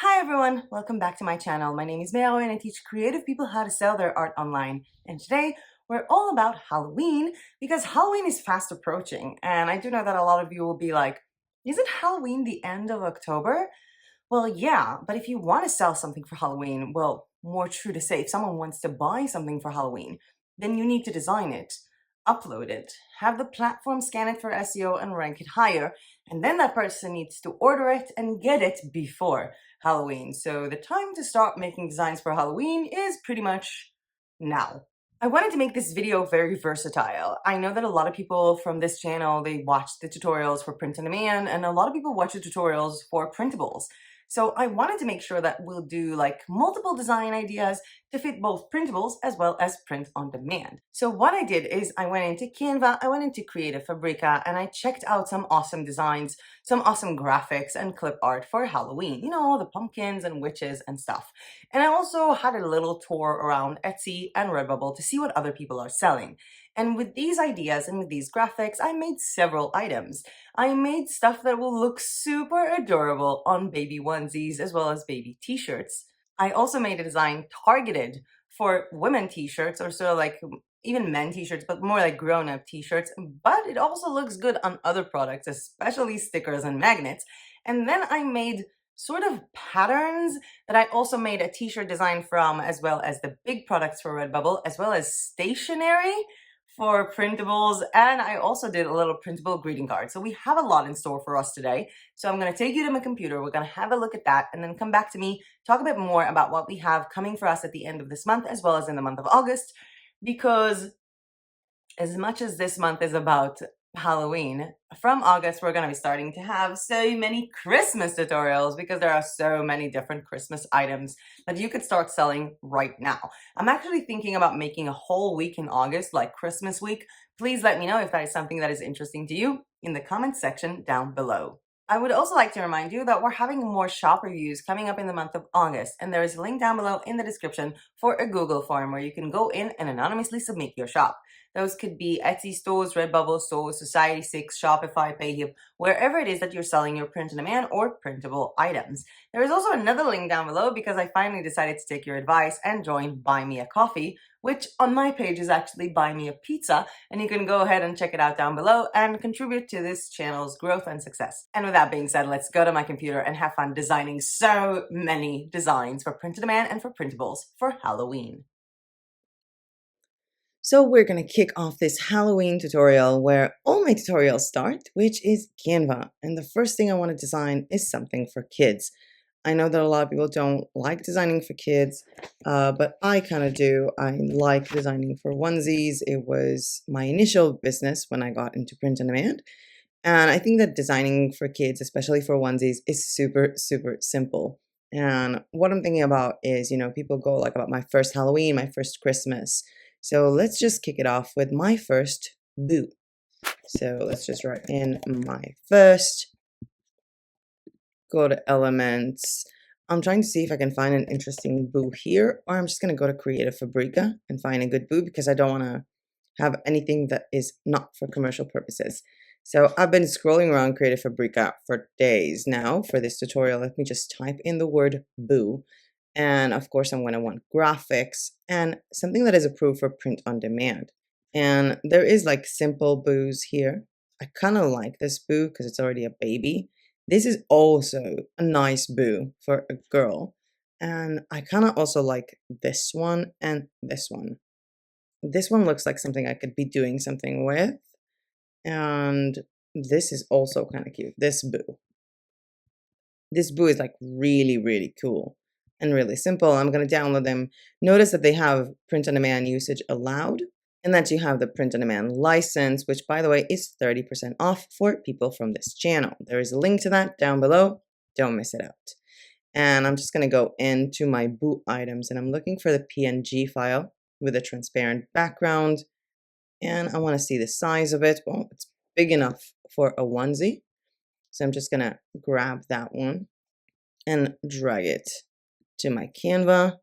Hi everyone, welcome back to my channel. My name is MeyAroyo and I teach creative people how to sell their art online. And today we're all about Halloween because Halloween is fast approaching. And I do know that a lot of you will be like, isn't Halloween the end of October? Well, yeah, but if you want to sell something for Halloween, well, more true to say, if someone wants to buy something for Halloween, then you need to design it, upload it, have the platform scan it for SEO and rank it higher, and then that person needs to order it and get it before Halloween. So the time to start making designs for Halloween is pretty much now. I wanted to make this video very versatile. I know that a lot of people from this channel, they watch the tutorials for print on demand, and a lot of people watch the tutorials for printables. So I wanted to make sure that we'll do like multiple design ideas to fit both printables as well as print on demand. So what I did is I went into Canva, I went into Create FABRICA, and I checked out some awesome designs, some awesome graphics and clip art for Halloween. You know, the pumpkins and witches and stuff. And I also had a little tour around Etsy and RedBubble to see what other people are selling. And with these ideas and with these graphics, I made several items. I made stuff that will look super adorable on baby onesies as well as baby t-shirts. I also made a design targeted for women t-shirts, or sort of like even men t-shirts, but more like grown-up t-shirts, but it also looks good on other products, especially stickers and magnets. And then I made sort of patterns that I also made a t-shirt design from, as well as the big products for Redbubble, as well as stationery for printables, and I also did a little printable greeting card. So we have a lot in store for us today. So I'm going to take you to my computer, we're going to have a look at that, and then come back to me, talk a bit more about what we have coming for us at the end of this month, as well as in the month of August, because as much as this month is about Halloween, from August we're going to be starting to have so many Christmas tutorials because there are so many different Christmas items that you could start selling right now. I'm actually thinking about making a whole week in August, like Christmas week. Please let me know if that is something that is interesting to you in the comments section down below. I would also like to remind you that we're having more shop reviews coming up in the month of August, and there is a link down below in the description for a Google form where you can go in and anonymously submit your shop. Those could be Etsy stores, Redbubble stores, Society6, Shopify, Payhip, wherever it is that you're selling your print-on-demand or printable items. There is also another link down below because I finally decided to take your advice and join Buy Me a Coffee, which on my page is actually Buy Me a Pizza, and you can go ahead and check it out down below and contribute to this channel's growth and success. And with that being said, let's go to my computer and have fun designing so many designs for print-on-demand and for printables for Halloween. So we're going to kick off this Halloween tutorial where all my tutorials start, which is Canva. And the first thing I want to design is something for kids. I know that a lot of people don't like designing for kids, but I kind of do. I like designing for onesies. It was my initial business when I got into print on demand. And I think that designing for kids, especially for onesies, is super, super simple. And what I'm thinking about is, you know, people go like about my first Halloween, my first Christmas. So let's just kick it off with my first boo. So let's just write in my first, go to elements. I'm trying to see if I can find an interesting boo here, or I'm just going to go to Create FABRICA and find a good boo because I don't want to have anything that is not for commercial purposes. So I've been scrolling around Create FABRICA for days now for this tutorial. Let me just type in the word boo. And of course, I'm going to want graphics and something that is approved for print on demand. And there is like simple boos here. I kind of like this boo because it's already a baby. This is also a nice boo for a girl. And I kind of also like this one and this one. This one looks like something I could be doing something with. And this is also kind of cute. This boo. This boo is like really, really cool and really simple. I'm going to download them. Notice that they have print on demand usage allowed and that you have the print on demand license, which by the way is 30% off for people from this channel. There is a link to that down below. Don't miss it out. And I'm just going to go into my boo items and I'm looking for the PNG file with a transparent background. And I want to see the size of it. Well, it's big enough for a onesie. So I'm just going to grab that one and drag it to my Canva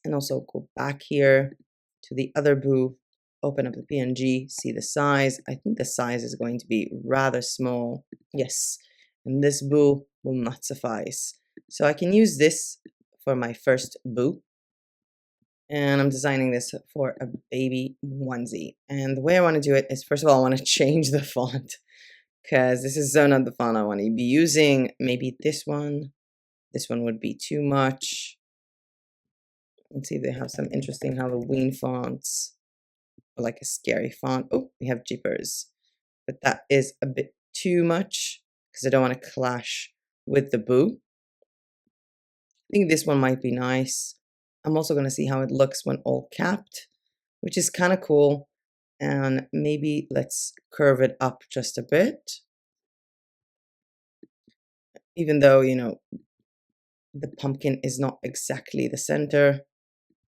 and also go back here to the other boo, open up the PNG, see the size. I think the size is going to be rather small. Yes, and this boo will not suffice. So I can use this for my first boo. And I'm designing this for a baby onesie. And the way I want to do it is, first of all, I want to change the font because this is so not the font I want to be using. Maybe this one. This one would be too much. Let's see if they have some interesting Halloween fonts or like a scary font. Oh, we have Jeepers. But that is a bit too much because I don't want to clash with the boo. I think this one might be nice. I'm also going to see how it looks when all capped, which is kind of cool. And maybe let's curve it up just a bit. Even though, you know, the pumpkin is not exactly the center.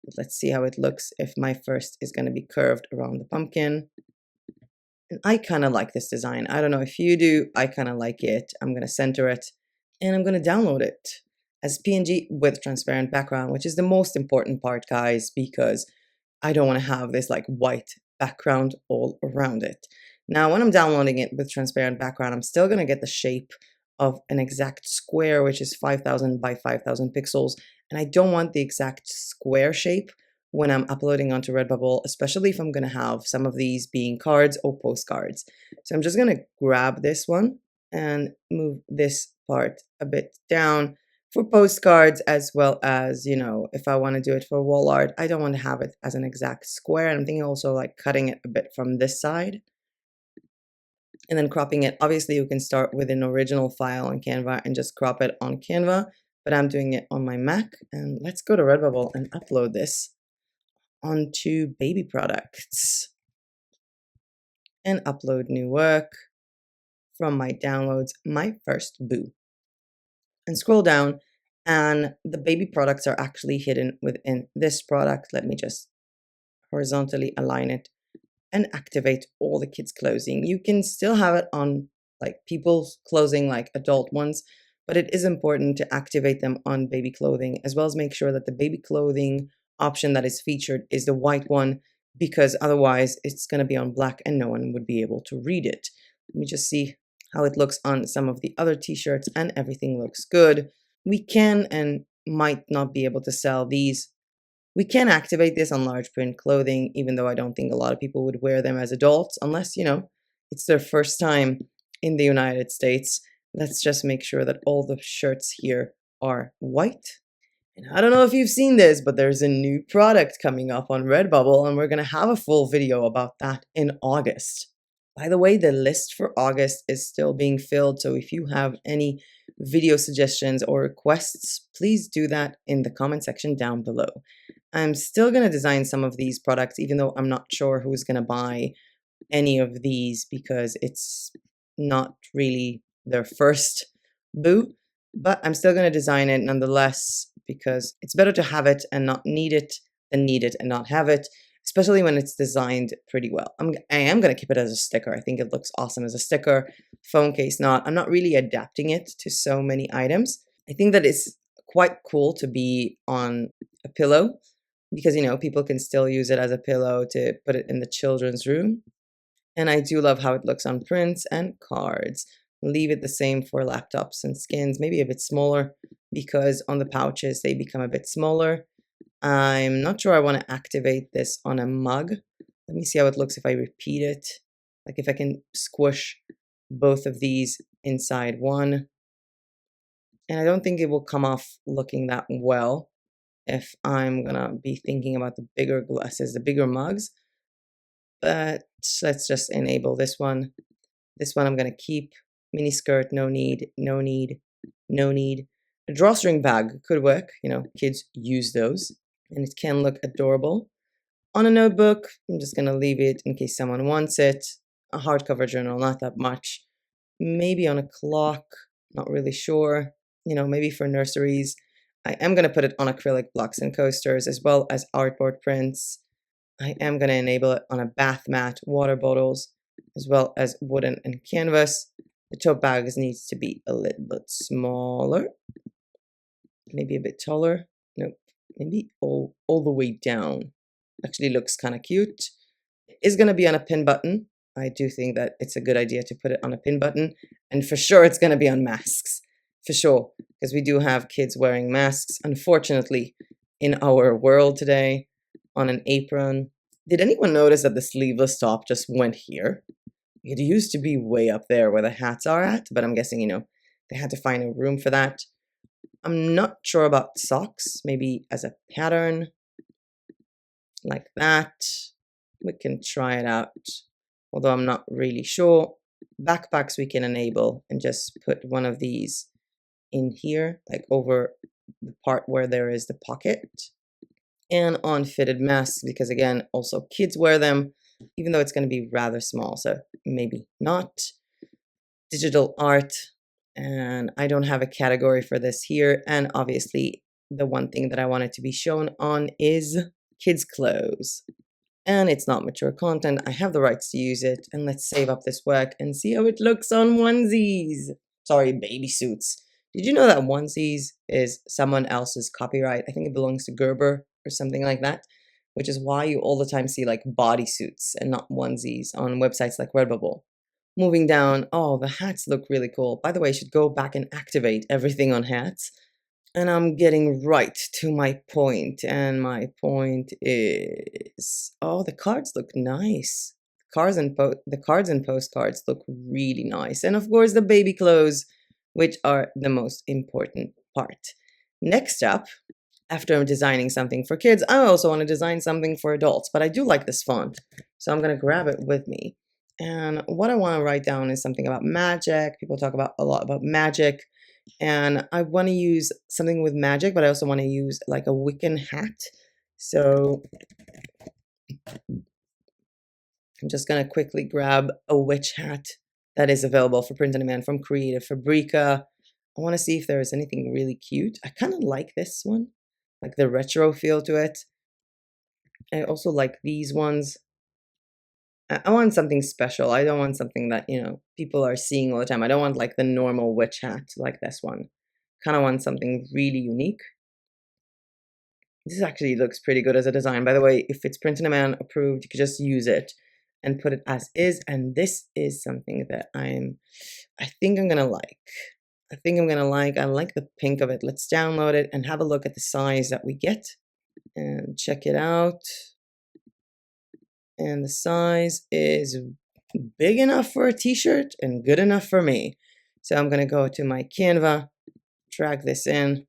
But let's see how it looks if my first is going to be curved around the pumpkin. And I kind of like this design. I don't know if you do. I kind of like it. I'm going to center it and I'm going to download it as PNG with transparent background, which is the most important part, guys, because I don't want to have this like white background all around it. Now, when I'm downloading it with transparent background, I'm still going to get the shape of an exact square, which is 5,000 by 5,000 pixels. And I don't want the exact square shape when I'm uploading onto RedBubble, especially if I'm going to have some of these being cards or postcards. So I'm just going to grab this one and move this part a bit down for postcards, as well as, you know, if I want to do it for wall art, I don't want to have it as an exact square. And I'm thinking also like cutting it a bit from this side and then cropping it. Obviously, you can start with an original file on Canva and just crop it on Canva, but I'm doing it on my Mac. And let's go to RedBubble and upload this onto baby products and upload new work from my downloads, my first boo. And scroll down, and the baby products are actually hidden within this product. Let me just horizontally align it and activate all the kids' clothing. You can still have it on like people's clothing, like adult ones, but it is important to activate them on baby clothing, as well as make sure that the baby clothing option that is featured is the white one, because otherwise it's going to be on black and no one would be able to read it. Let me just see how it looks on some of the other t-shirts, and everything looks good. We can and might not be able to sell these. We can activate this on large print clothing, even though I don't think a lot of people would wear them as adults, unless, you know, it's their first time in the United States. Let's just make sure that all the shirts here are white. And I don't know if you've seen this, but there's a new product coming up on RedBubble, and we're going to have a full video about that in August. By the way, the list for August is still being filled, so if you have any video suggestions or requests, please do that in the comment section down below. I'm still going to design some of these products, even though I'm not sure who's going to buy any of these because it's not really their first boo, but I'm still going to design it nonetheless because it's better to have it and not need it than need it and not have it, especially when it's designed pretty well. I am going to keep it as a sticker. I think it looks awesome as a sticker. Phone case not. I'm not really adapting it to so many items. I think that it's quite cool to be on a pillow because, you know, people can still use it as a pillow to put it in the children's room. And I do love how it looks on prints and cards. Leave it the same for laptops and skins, maybe a bit smaller because on the pouches they become a bit smaller. I'm not sure I want to activate this on a mug. Let me see how it looks if I repeat it. Like if I can squish both of these inside one. And I don't think it will come off looking that well if I'm going to be thinking about the bigger glasses, the bigger mugs. But let's just enable this one. This one I'm going to keep. Mini skirt, no need, no need, no need. A drawstring bag could work. You know, kids use those. And it can look adorable. On a notebook, I'm just going to leave it in case someone wants it. A hardcover journal, not that much. Maybe on a clock, not really sure. You know, maybe for nurseries. I am going to put it on acrylic blocks and coasters as well as artboard prints. I am going to enable it on a bath mat, water bottles, as well as wooden and canvas. The tote bags needs to be a little bit smaller. Maybe a bit taller. Nope. Maybe all the way down. Actually looks kind of cute. It is going to be on a pin button. I do think that it's a good idea to put it on a pin button. And for sure it's going to be on masks. for sure, because we do have kids wearing masks, unfortunately, in our world today, on an apron. Did anyone notice that the sleeveless top just went here? It used to be way up there where the hats are at, but I'm guessing, they had to find a room for that. I'm not sure about socks, maybe as a pattern, like that. We can try it out, although I'm not really sure. Backpacks we can enable and just put one of these in here, like over the part where there is the pocket. And on fitted masks, because again, also kids wear them, even though it's going to be rather small, so maybe not. Digital art, and I don't have a category for this here, and obviously the one thing that I wanted to be shown on is kids' clothes. And it's not mature content, I have the rights to use it, and let's save up this work and see how it looks on onesies. Sorry, baby suits. Did you know that onesies is someone else's copyright? I think it belongs to Gerber or something like that, which is why you all the time see like bodysuits and not onesies on websites like RedBubble. Moving down, oh, the hats look really cool. By the way, I should go back and activate everything on hats. And I'm getting right to my point, and my point is, oh, the cards look nice. The cards and postcards look really nice. And of course, the baby clothes, which are the most important part. Next up, after I'm designing something for kids, I also want to design something for adults, but I do like this font, so I'm going to grab it with me. And what I want to write down is something about magic. People talk about a lot about magic, and I want to use something with magic, but I also want to use like a Wiccan hat. So I'm just going to quickly grab a witch hat that is available for print on demand from Creative FABRICA. I want to see if there is anything really cute. I kind of like this one, like the retro feel to it. I also like these ones. I want something special. I don't want something that, people are seeing all the time. I don't want like the normal witch hat like this one. Kind of want something really unique. This actually looks pretty good as a design. By the way, if it's print on demand approved, you can just use it and put it as is. And this is something that I think I'm gonna like. I like the pink of it. Let's download it and have a look at the size that we get and check it out. And the size is big enough for a t-shirt and good enough for me. So I'm gonna go to my Canva, drag this in.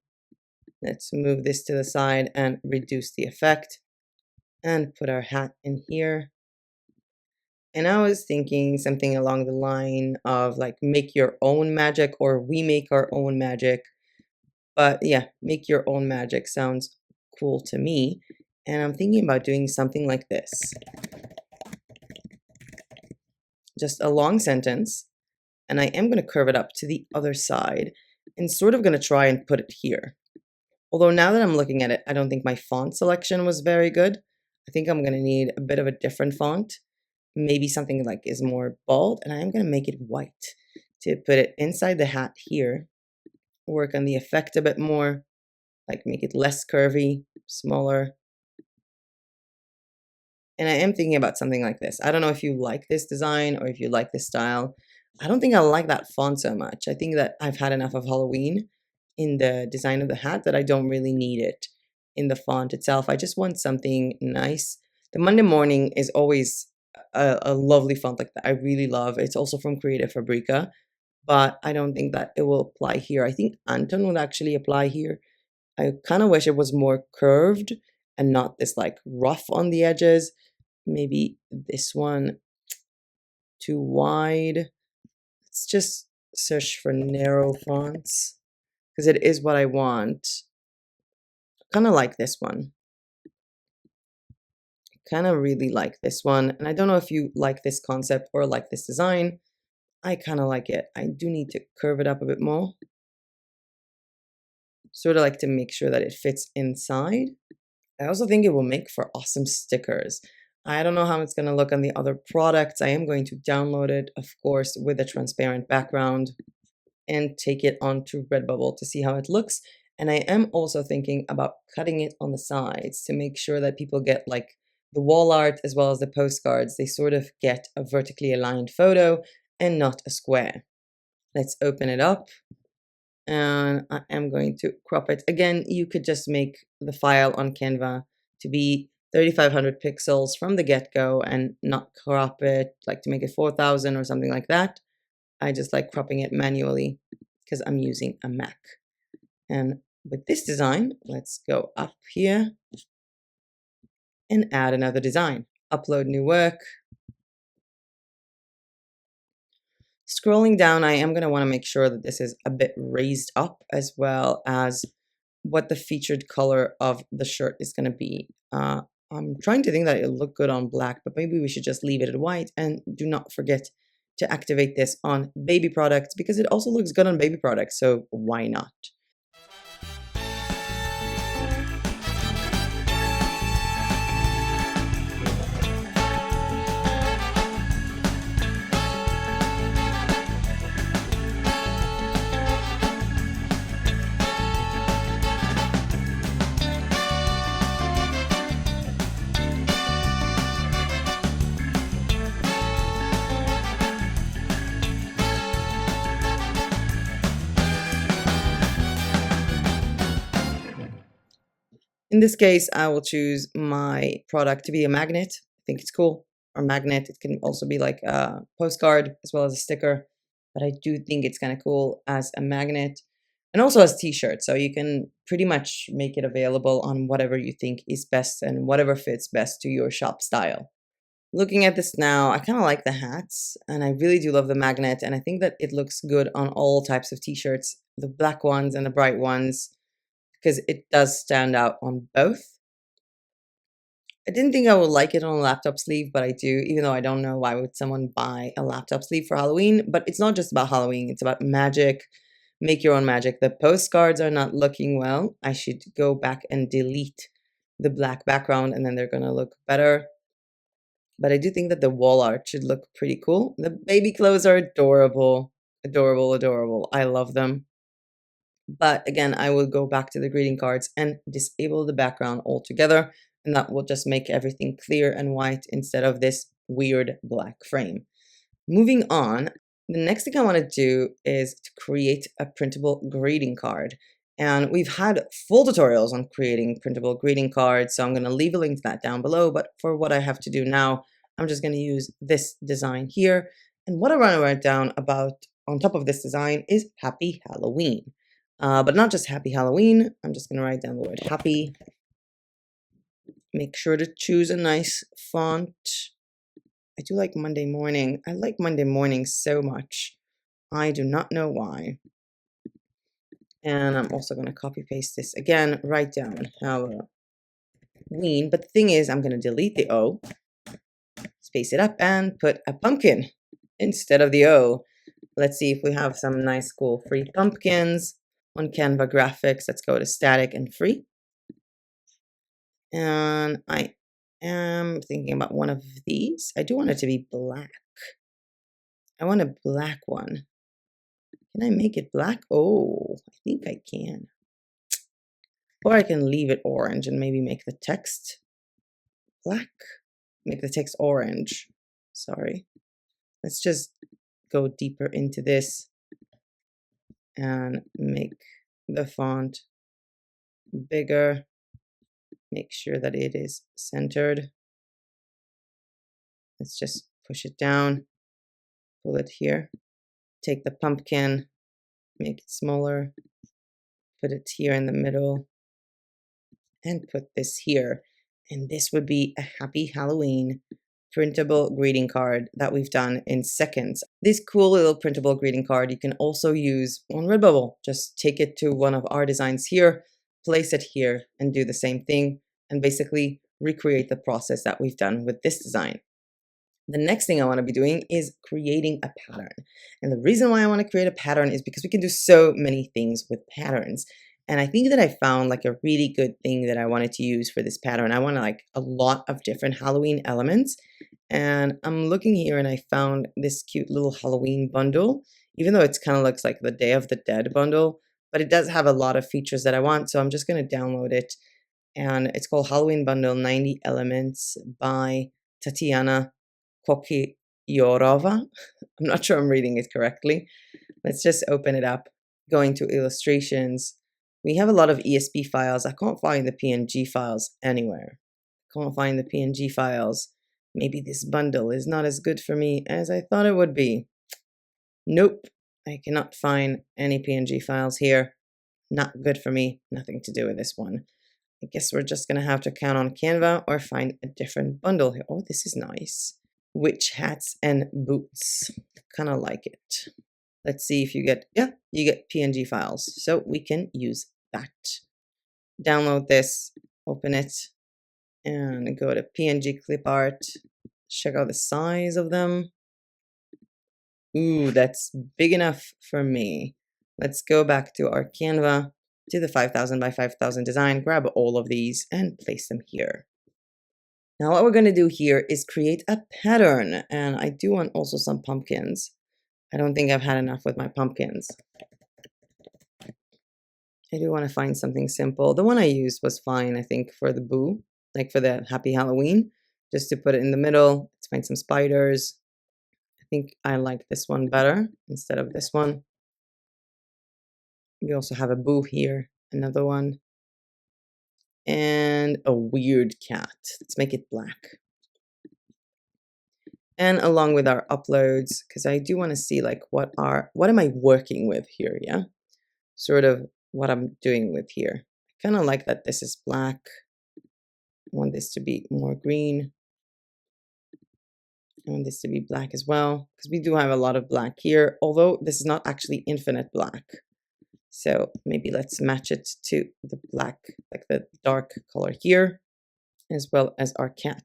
Let's move this to the side and reduce the effect and put our hat in here. And I was thinking something along the line of like make your own magic, or we make our own magic. But yeah, make your own magic sounds cool to me. And I'm thinking about doing something like this. Just a long sentence. And I am going to curve it up to the other side and sort of going to try and put it here. Although now that I'm looking at it, I don't think my font selection was very good. I think I'm going to need a bit of a different font. Maybe something like is more bold, and I am going to make it white to put it inside the hat here. Work on the effect a bit more, like make it less curvy, smaller. And I am thinking about something like this. I don't know if you like this design or if you like this style. I don't think I like that font so much. I think that I've had enough of Halloween in the design of the hat that I don't really need it in the font itself. I just want something nice. The Monday Morning is always a lovely font like that. I really love. It's also from Creative FABRICA, but I don't think that it will apply here. I think Anton would actually apply here. I kind of wish it was more curved and not this like rough on the edges. Maybe this one too wide. Let's just search for narrow fonts because it is what I want. Kind of like this one. Kind of really like this one. And I don't know if you like this concept or like this design. I kind of like it. I do need to curve it up a bit more. Sort of like to make sure that it fits inside. I also think it will make for awesome stickers. I don't know how it's going to look on the other products. I am going to download it, of course, with a transparent background and take it onto RedBubble to see how it looks. And I am also thinking about cutting it on the sides to make sure that people get like the wall art as well as the postcards. They sort of get a vertically aligned photo and not a square. Let's open it up. and I am going to crop it. Again, you could just make the file on Canva to be 3500 pixels from the get-go and not crop it, like to make it 4000 or something like that. I just like cropping it manually because I'm using a Mac. And with this design, let's go up here and add another design. Upload new work. Scrolling down, I am going to want to make sure that this is a bit raised up, as well as what the featured color of the shirt is going to be. I'm trying to think that it'll look good on black, but maybe we should just leave it at white. And do not forget to activate this on baby products, because it also looks good on baby products, so why not? In this case, I will choose my product to be a magnet. I think it's cool. Or magnet. It can also be like a postcard as well as a sticker. But I do think it's kind of cool as a magnet. And also as t-shirt. So you can pretty much make it available on whatever you think is best and whatever fits best to your shop style. Looking at this now, I kind of like the hats. And I really do love the magnet. And I think that it looks good on all types of t-shirts. The black ones and the bright ones, because it does stand out on both. I didn't think I would like it on a laptop sleeve, but I do, even though I don't know why would someone buy a laptop sleeve for Halloween. But it's not just about Halloween, it's about magic. Make your own magic. The postcards are not looking well. I should go back and delete the black background, and then they're going to look better. But I do think that the wall art should look pretty cool. The baby clothes are adorable. Adorable, adorable. I love them. But again, I will go back to the greeting cards and disable the background altogether. And that will just make everything clear and white instead of this weird black frame. Moving on, the next thing I want to do is to create a printable greeting card. And we've had full tutorials on creating printable greeting cards, so I'm going to leave a link to that down below. But for what I have to do now, I'm just going to use this design here. And what I want to write down about on top of this design is Happy Halloween. But not just Happy Halloween. I'm just going to write down the word happy. Make sure to choose a nice font. I do like Monday morning. I like Monday morning so much. I do not know why. And I'm also going to copy paste this again. Write down Halloween. But the thing is, I'm going to delete the O. Space it up and put a pumpkin instead of the O. Let's see if we have some nice cool free pumpkins. On Canva graphics, let's go to static and free. And I am thinking about one of these. I do want it to be black. I want a black one. Can I make it black? Oh, I think I can. Or I can leave it orange and maybe make the text black. Make the text orange. Sorry. Let's just go deeper into this and make the font bigger. Make sure that it is centered. Let's just push it down, pull it here. Take the pumpkin, make it smaller, put it here in the middle, and put this here. And this would be a Happy Halloween printable greeting card that we've done in seconds. This cool little printable greeting card you can also use on RedBubble. Just take it to one of our designs here, place it here, and do the same thing, and basically recreate the process that we've done with this design. The next thing I want to be doing is creating a pattern. And the reason why I want to create a pattern is because we can do so many things with patterns. And I think that I found like a really good thing that I wanted to use for this pattern. I want like a lot of different Halloween elements. And I'm looking here and I found this cute little Halloween bundle, even though it kind of looks like the Day of the Dead bundle, but it does have a lot of features that I want. So I'm just going to download it. And it's called Halloween Bundle 90 Elements by Tatiana Kokiyorova. I'm not sure I'm reading it correctly. Let's just open it up. going to illustrations, we have a lot of ESP files. I can't find the PNG files anywhere. Can't find the PNG files. Maybe this bundle is not as good for me as I thought it would be. Nope, I cannot find any PNG files here. Not good for me. Nothing to do with this one. I guess we're just going to have to count on Canva or find a different bundle here. Oh, this is nice. Witch hats and boots. Kind of like it. Let's see if you get, yeah, you get PNG files. So we can use that. Download this, open it, and go to PNG clip art. Check out the size of them. Ooh, that's big enough for me. Let's go back to our Canva, to the 5000 by 5000 design, grab all of these and place them here. Now what we're going to do here is create a pattern, and I do want also some pumpkins. I don't think I've had enough with my pumpkins. I do want to find something simple. The one I used was fine, I think, for the boo, like for the Happy Halloween, just to put it in the middle. Let's find some spiders. I think I like this one better instead of this one. We also have a boo here, another one. And a weird cat. Let's make it black. And along with our uploads, because I do want to see like what am I working with here, yeah? Sort of what I'm doing with here. I kind of like that this is black. I want this to be more green. I want this to be black as well, because we do have a lot of black here, although this is not actually infinite black. So maybe let's match it to the black, like the dark color here, as well as our cat.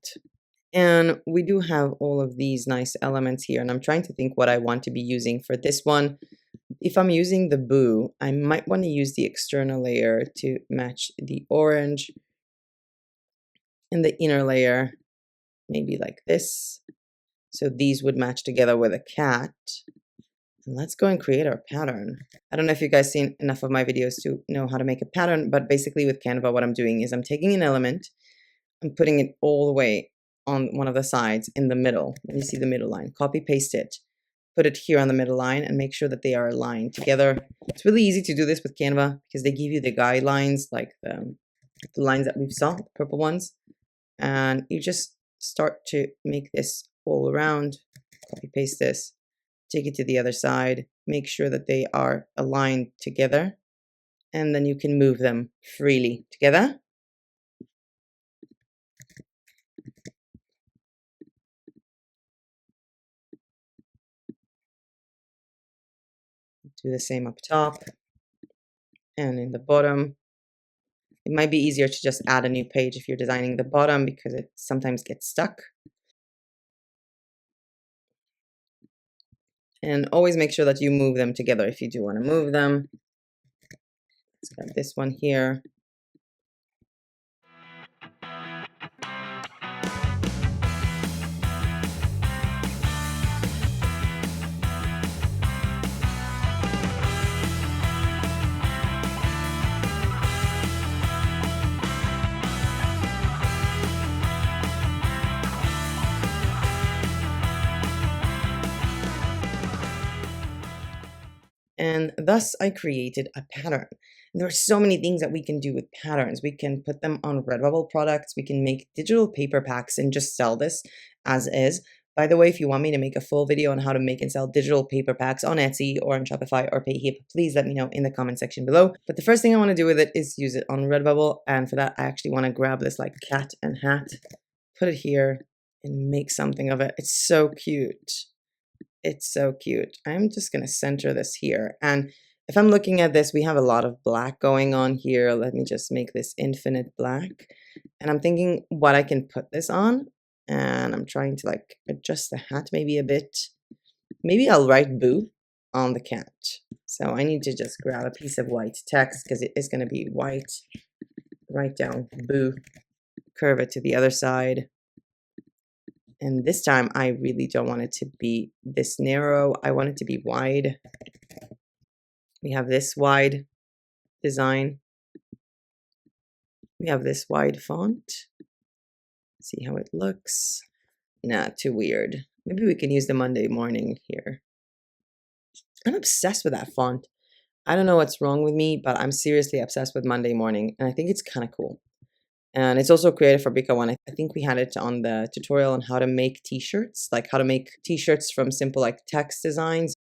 And we do have all of these nice elements here, and I'm trying to think what I want to be using for this one. If I'm using the boo, I might want to use the external layer to match the orange, and the inner layer, maybe like this. So these would match together with a cat. And let's go and create our pattern. I don't know if you guys seen enough of my videos to know how to make a pattern, but basically with Canva, what I'm doing is I'm taking an element, I'm putting it all the way on one of the sides in the middle. You see the middle line, copy paste it, put it here on the middle line and make sure that they are aligned together. It's really easy to do this with Canva because they give you the guidelines, like the lines that we saw, the purple ones. And you just start to make this all around, copy paste this, take it to the other side, make sure that they are aligned together, and then you can move them freely together. Do the same up top and in the bottom. It might be easier to just add a new page if you're designing the bottom because it sometimes gets stuck. And always make sure that you move them together if you do want to move them. Let's grab this one here. And thus I created a pattern. There are so many things that we can do with patterns. We can put them on RedBubble products. We can make digital paper packs and just sell this as is. By the way, if you want me to make a full video on how to make and sell digital paper packs on Etsy or on Shopify or Payhip, please let me know in the comment section below. But the first thing I want to do with it is use it on RedBubble. And for that, I actually want to grab this like cat and hat, put it here and make something of it. It's so cute. It's so cute. I'm just going to center this here. And if I'm looking at this, we have a lot of black going on here. Let me just make this infinite black. And I'm thinking what I can put this on. And I'm trying to like adjust the hat maybe a bit. Maybe I'll write boo on the cat. So I need to just grab a piece of white text because it is going to be white. Write down boo. Curve it to the other side. And this time, I really don't want it to be this narrow. I want it to be wide. We have this wide design. We have this wide font. See how it looks. Not too weird. Maybe we can use the Monday morning here. I'm obsessed with that font. I don't know what's wrong with me, but I'm seriously obsessed with Monday morning, and I think it's kind of cool. And it's also Creative Fabrica one. I think we had it on the tutorial on how to make t-shirts, like how to make t-shirts from simple like text designs.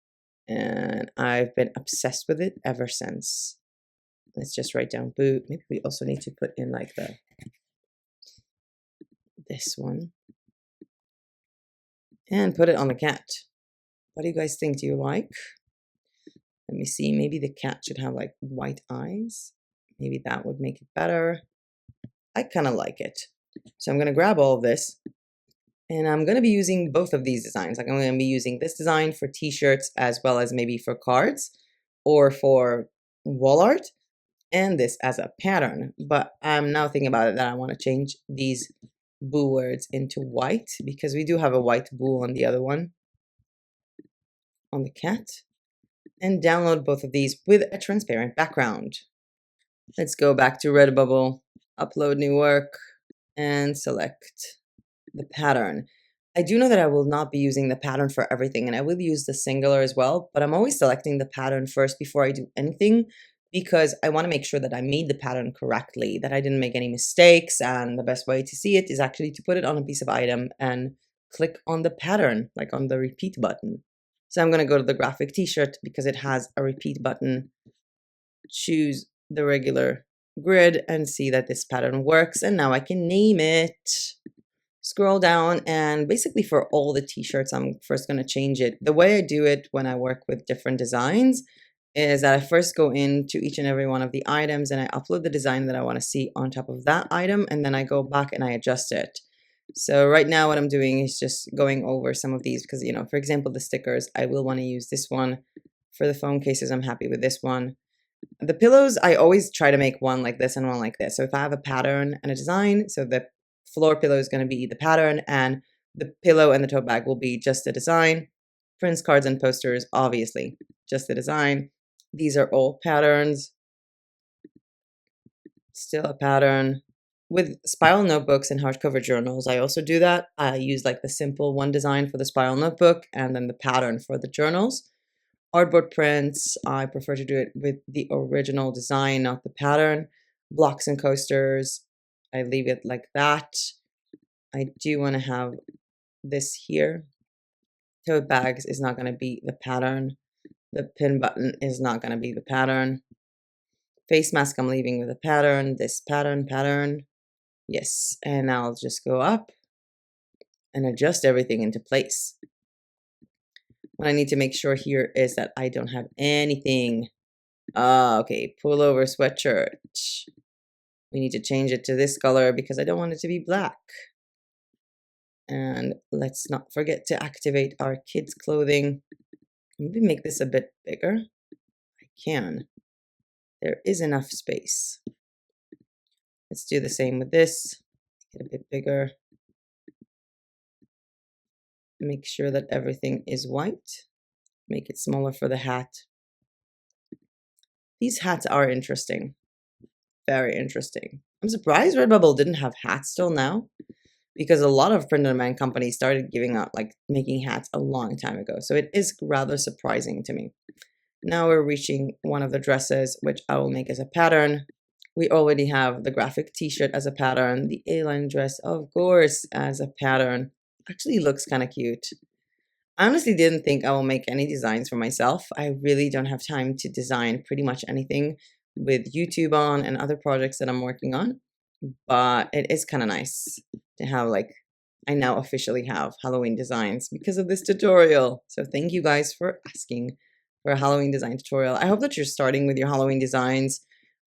And I've been obsessed with it ever since. Let's just write down boot. Maybe we also need to put in like this one and put it on the cat. What do you guys think? Do you like? Let me see. Maybe the cat should have like white eyes. Maybe that would make it better. I kind of like it. So I'm going to grab all of this and I'm going to be using both of these designs. Like I'm going to be using this design for t-shirts as well as maybe for cards or for wall art, and this as a pattern. But I'm now thinking about it that I want to change these boo words into white because we do have a white boo on the other one, on the cat, and download both of these with a transparent background. Let's go back to RedBubble, upload new work, and select the pattern. I do know that I will not be using the pattern for everything, and I will use the singular as well, but I'm always selecting the pattern first before I do anything because I want to make sure that I made the pattern correctly, that I didn't make any mistakes, and the best way to see it is actually to put it on a piece of item and click on the pattern, like on the repeat button. So I'm going to go to the graphic t-shirt because it has a repeat button, choose the regular grid and see that this pattern works, and now I can name it. Scroll down, and basically for all the t-shirts I'm first going to change it. The way I do it when I work with different designs is that I first go into each and every one of the items and I upload the design that I want to see on top of that item, and then I go back and I adjust it. So right now what I'm doing is just going over some of these because, you know, for example, the stickers, I will want to use this one. For the phone cases, I'm happy with this one. The pillows, I always try to make one like this and one like this. So if I have a pattern and a design, so the floor pillow is going to be the pattern and the pillow and the tote bag will be just the design. Prints, cards, and posters, obviously, just the design. These are all patterns. Still a pattern. With spiral notebooks and hardcover journals, I also do that. I use like the simple one design for the spiral notebook and then the pattern for the journals. Artboard prints, I prefer to do it with the original design, not the pattern. Blocks and coasters, I leave it like that. I do want to have this here. Tote bags is not going to be the pattern. The pin button is not going to be the pattern. Face mask I'm leaving with a pattern. This pattern. Yes, and I'll just go up and adjust everything into place. What I need to make sure here is that I don't have anything. Okay, pullover sweatshirt. We need to change it to this color because I don't want it to be black. And let's not forget to activate our kids' clothing. Maybe make this a bit bigger. I can. There is enough space. Let's do the same with this. Get a bit bigger. Make sure that everything is white. Make it smaller for the hat. These hats are interesting. Very interesting. I'm surprised RedBubble didn't have hats till now, because a lot of print-on-demand companies started giving out, like, making hats a long time ago. So it is rather surprising to me. Now we're reaching one of the dresses, which I will make as a pattern. We already have the graphic t-shirt as a pattern, the A-line dress, of course, as a pattern. Actually looks kind of cute. I honestly didn't think I will make any designs for myself. I really don't have time to design pretty much anything with YouTube on and other projects that I'm working on. But it is kind of nice to have, like, I now officially have Halloween designs because of this tutorial. So thank you guys for asking for a Halloween design tutorial. I hope that you're starting with your Halloween designs.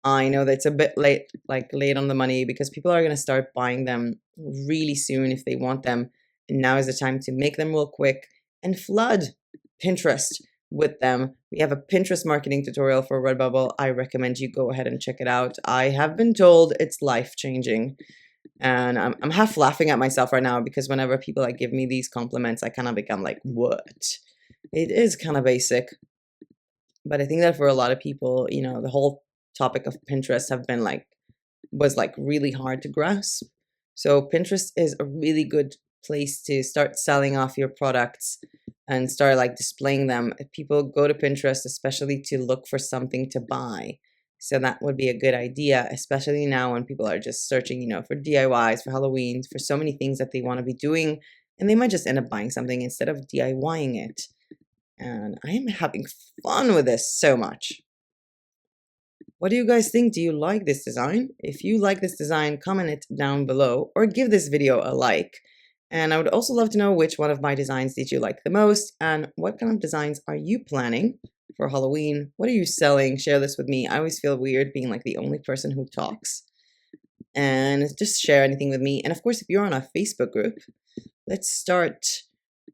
I know that it's a bit late, like late on the money, because people are going to start buying them really soon if they want them. And now is the time to make them real quick and flood Pinterest with them. We have a Pinterest marketing tutorial for RedBubble. I recommend you go ahead and check it out. I have been told it's life-changing. And I'm half laughing at myself right now because whenever people like give me these compliments, I kind of become like, what? It is kind of basic. But I think that for a lot of people, you know, the whole topic of Pinterest was really hard to grasp. So Pinterest is a really good place to start selling off your products and start like displaying them. People go to Pinterest, especially to look for something to buy. So that would be a good idea, especially now when people are just searching, for DIYs, for Halloween, for so many things that they want to be doing. And they might just end up buying something instead of DIYing it. And I am having fun with this so much. What do you guys think? Do you like this design? If you like this design, comment it down below or give this video a like. And I would also love to know which one of my designs did you like the most and what kind of designs are you planning for Halloween? What are you selling? Share this with me. I always feel weird being like the only person who talks. And just share anything with me. And of course, if you're on a Facebook group, let's start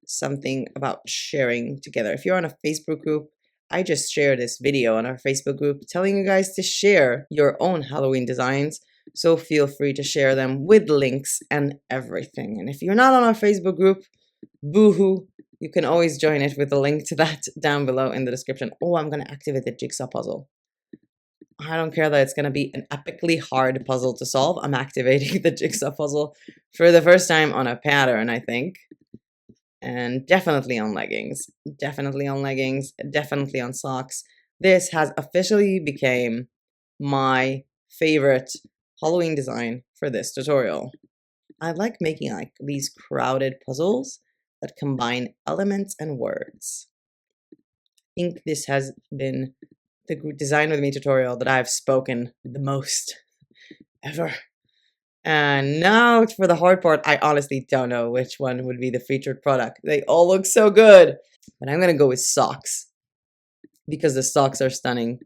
something about sharing together. If you're on a Facebook group, I just shared this video on our Facebook group telling you guys to share your own Halloween designs. So feel free to share them with links and everything. And if you're not on our Facebook group, boo-hoo, you can always join it with a link to that down below in the description. Oh, I'm going to activate the jigsaw puzzle. I don't care that it's going to be an epically hard puzzle to solve. I'm activating the jigsaw puzzle for the first time on a pattern, I think. And definitely on leggings, definitely on socks. This has officially become my favorite Halloween design for this tutorial. I like making like these crowded puzzles that combine elements and words. I think this has been the design with me tutorial that I've spoken the most ever. And now for the hard part, I honestly don't know which one would be the featured product. They all look so good. But I'm going to go with socks because the socks are stunning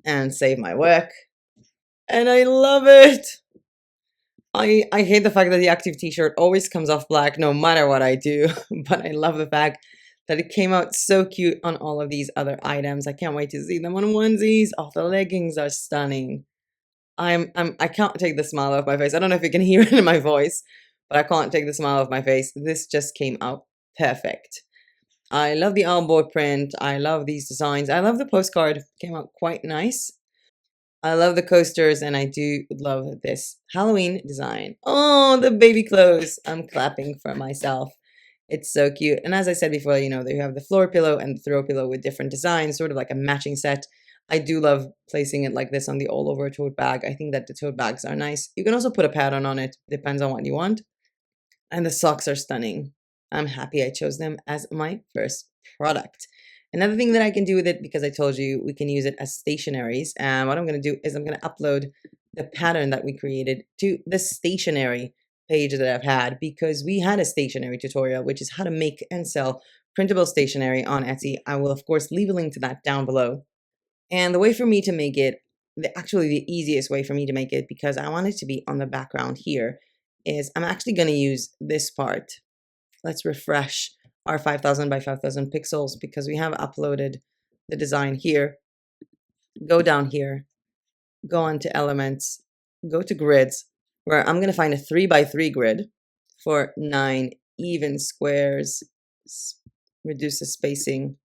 and save my work. And I love it. I hate the fact that the active t-shirt always comes off black no matter what I do. But I love the fact that it came out so cute on all of these other items. I can't wait to see them on onesies. Oh, the leggings are stunning. I can't take the smile off my face. I don't know if you can hear it in my voice, but I can't take the smile off my face. This just came out perfect. I love the elbow print. I love these designs. I love the postcard. Came out quite nice. I love the coasters, and I do love this Halloween design. Oh, the baby clothes. I'm clapping for myself. It's so cute. And as I said before, they have the floor pillow and the throw pillow with different designs, sort of like a matching set. I do love placing it like this on the all-over tote bag. I think that the tote bags are nice. You can also put a pattern on it. Depends on what you want. And the socks are stunning. I'm happy I chose them as my first product. Another thing that I can do with it, because I told you we can use it as stationaries. And what I'm going to do is I'm going to upload the pattern that we created to the stationery page that I've had, because we had a stationery tutorial, which is how to make and sell printable stationery on Etsy. I will, of course, leave a link to that down below. And the way for me to make it, actually the easiest way for me to make it, because I want it to be on the background here, is I'm actually going to use this part. Let's refresh our 5000 by 5000 pixels because we have uploaded the design here. Go down here, go on to elements, go to grids, where I'm going to find a 3x3 grid for 9 even squares, reduce the spacing,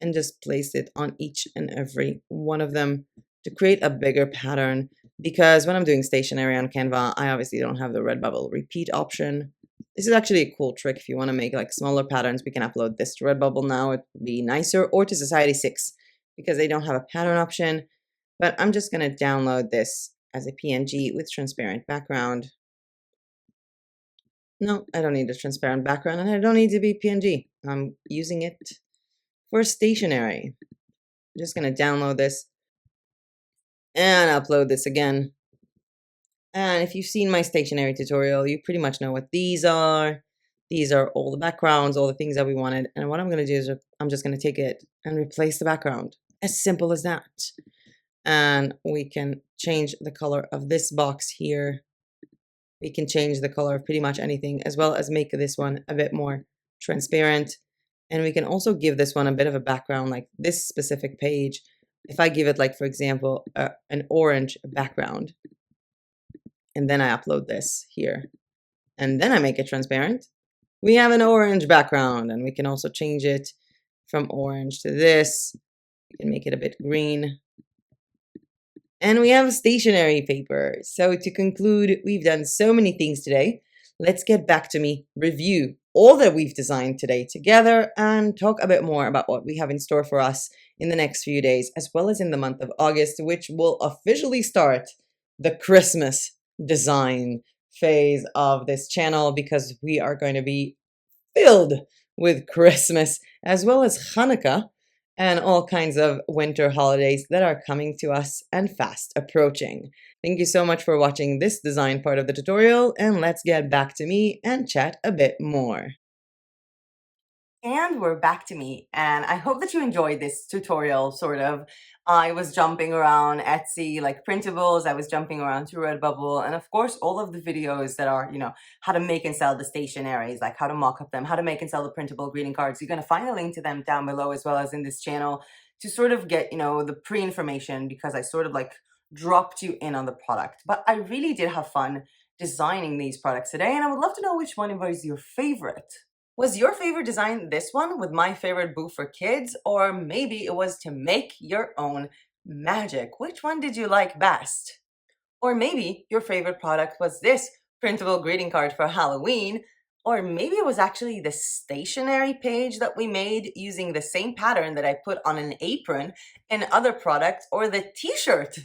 and just place it on each and every one of them to create a bigger pattern. Because when I'm doing stationery on Canva, I obviously don't have the RedBubble repeat option. This is actually a cool trick. If you want to make like smaller patterns, we can upload this to RedBubble now. It would be nicer, or to Society 6 because they don't have a pattern option. But I'm just going to download this as a PNG with transparent background. No, I don't need a transparent background, and I don't need to be PNG. I'm using it for stationery. I'm just going to download this and upload this again. And if you've seen my stationery tutorial, you pretty much know what these are. These are all the backgrounds, all the things that we wanted. And what I'm going to do is I'm just going to take it and replace the background. As simple as that. And we can change the color of this box here. We can change the color of pretty much anything, as well as make this one a bit more transparent. And we can also give this one a bit of a background, like this specific page. If I give it, like, for example, an orange background, and then I upload this here, and then I make it transparent, we have an orange background. And we can also change it from orange to this. We can make it a bit green. And we have stationery paper. So to conclude, we've done so many things today. let's get back to me, review all that we've designed today together, and talk a bit more about what we have in store for us in the next few days, as well as in the month of August, which will officially start the Christmas design phase of this channel, because we are going to be filled with Christmas as well as Hanukkah and all kinds of winter holidays that are coming to us and fast approaching. Thank you so much for watching this design part of the tutorial, and let's get back to me and chat a bit more. And we're back to me, and I hope that you enjoyed this tutorial, sort of. I was jumping around Etsy, like Printables, I was jumping around to RedBubble, and of course all of the videos that are, how to make and sell the stationaries, like how to mock up them, how to make and sell the printable greeting cards. You're going to find a link to them down below, as well as in this channel, to sort of get, the pre-information, because I sort of like dropped you in on the product. But I really did have fun designing these products today, and I would love to know which one was your favorite. Was your favorite design this one with my favorite boo for kids? Or maybe it was to make your own magic. Which one did you like best? Or maybe your favorite product was this printable greeting card for Halloween. Or maybe it was actually the stationery page that we made using the same pattern that I put on an apron and other products, or the t-shirt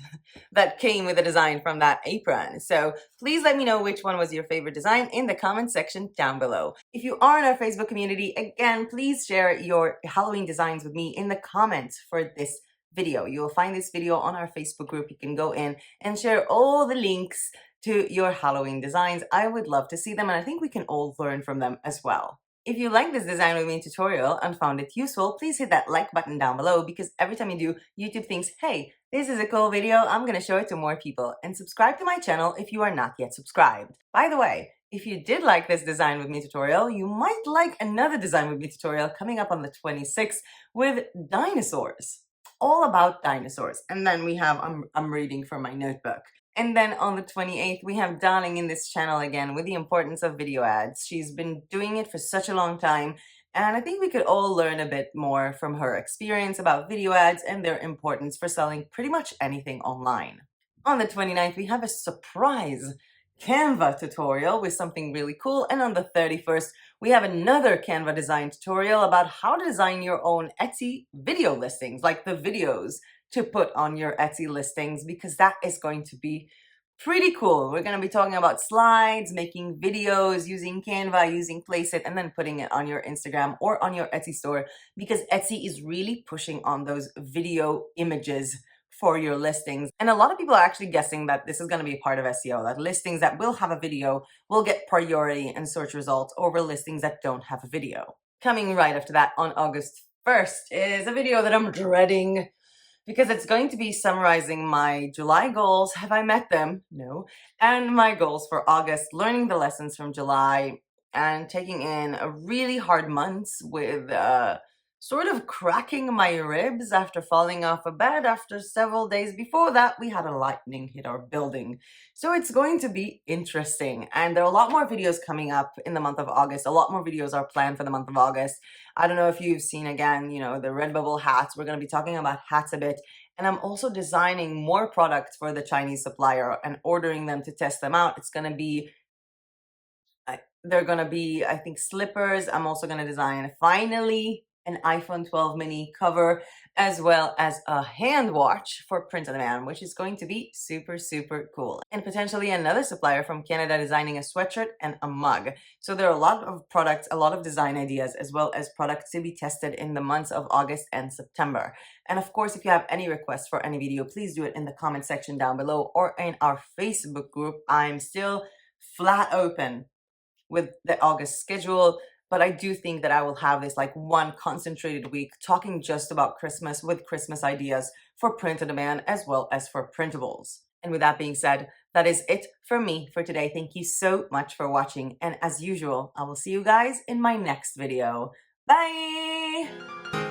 that came with a design from that apron. So please let me know which one was your favorite design in the comment section down below. If you are in our Facebook community, again, please share your Halloween designs with me in the comments for this video. You will find this video on our Facebook group. You can go in and share all the links to your Halloween designs. I would love to see them, and I think we can all learn from them as well. If you like this design with me tutorial and found it useful, please hit that like button down below, because every time you do, YouTube thinks, hey, this is a cool video, I'm gonna show it to more people. And subscribe to my channel if you are not yet subscribed. By the way, if you did like this design with me tutorial, you might like another design with me tutorial coming up on the 26th with dinosaurs. All about dinosaurs. And then we have, I'm reading from my notebook. And then on the 28th, we have Darling in this channel again with the importance of video ads. She's been doing it for such a long time, and I think we could all learn a bit more from her experience about video ads and their importance for selling pretty much anything online. On the 29th, we have a surprise Canva tutorial with something really cool, and on the 31st, we have another Canva design tutorial about how to design your own Etsy video listings, like the videos to put on your Etsy listings, because that is going to be pretty cool. We're going to be talking about slides, making videos using Canva, using Placeit, and then putting it on your Instagram or on your Etsy store, because Etsy is really pushing on those video images for your listings. And a lot of people are actually guessing that this is going to be a part of SEO, that listings that will have a video will get priority in search results over listings that don't have a video. Coming right after that on August 1st is a video that I'm dreading, because it's going to be summarizing my July goals. Have I met them? No. And my goals for August, learning the lessons from July, and taking in a really hard months with sort of cracking my ribs after falling off a bed after several days before that we had a lightning hit our building. So it's going to be interesting, and there are a lot more videos coming up in the month of August. A lot more videos are planned for the month of August. I don't know if you've seen, again, the RedBubble hats. We're going to be talking about hats a bit, and I'm also designing more products for the Chinese supplier and ordering them to test them out. It's going to be they're going to be, I think, slippers. I'm also going to design, finally, an iPhone 12 mini cover, as well as a hand watch for Print on Demand, which is going to be super, super cool. And potentially another supplier from Canada designing a sweatshirt and a mug. So there are a lot of products, a lot of design ideas, as well as products to be tested in the months of August and September. And of course, if you have any requests for any video, please do it in the comment section down below or in our Facebook group. I'm still flat open with the August schedule, but I do think that I will have this like one concentrated week talking just about Christmas with Christmas ideas for print on demand as well as for printables. And with that being said, that is it for me for today. Thank you so much for watching. And as usual, I will see you guys in my next video. Bye!